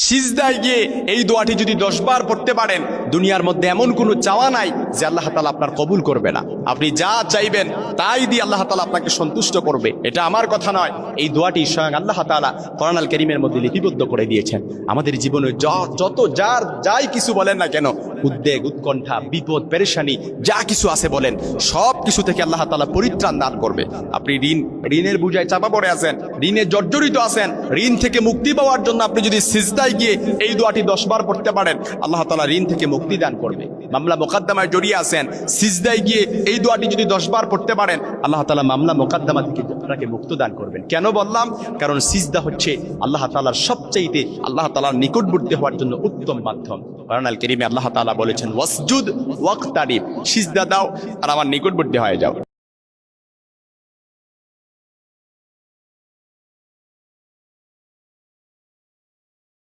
সিজদায় গিয়ে এই দোয়াটি যদি 10 বার পড়তে পারেন, দুনিয়ার মধ্যে এমন কোনো চাওয়া নাই যে আল্লাহ তাআলা আপনার কবুল করবে না। আপনি যা চাইবেন তাই দিয়ে আল্লাহ তাআলা আপনাকে সন্তুষ্ট করবে। এটা আমার কথা নয়, এই দোয়াটি স্বয়ং আল্লাহ তাআলা কোরআন আল কারীমের মধ্যে লিপিবদ্ধ করে দিয়েছেন। আমাদের জীবনে যত যাই কিছু বলেন না কেন, উদ্বেগ, উৎকণ্ঠা, বিপদ, পেরেশানি যা কিছু আছে বলেন, সব কিছু থেকে আল্লাহ তাআলা পরিত্রাণ দান করবে। আপনি ঋণের বোঝায় চাপা পড়ে আছেন, ঋণে জর্জরিত আছেন, ঋণ থেকে মুক্তি পাওয়ার জন্য আপনি যদি সিজদায় গিয়ে এই দোয়াটি 10 বার পড়তে পারেন, আল্লাহ তাআলা ঋণ থেকে মুক্তি দান করবে। মামলা মোকদ্দমায় জড়িয়ে আছেন, সিজদায় গিয়ে এই দোয়াটি যদি 10 বার পড়তে পারেন, আল্লাহ তাআলা মামলা মোকদ্দমা থেকে আপনাকে মুক্তি দান করবেন। কেন বললাম? কারণ সিজদা হচ্ছে আল্লাহ তাআলার সবচাইতে আল্লাহ তাআলার নিকটবর্তী হওয়ার জন্য উত্তম মাধ্যম। কোরআন আল কারীমে আল্লাহ তাআলা বলেছেন ওয়াসজুদ ওয়াকতারিব, সিজদা দাও আর আমার নিকটবর্তী হয়ে যাও।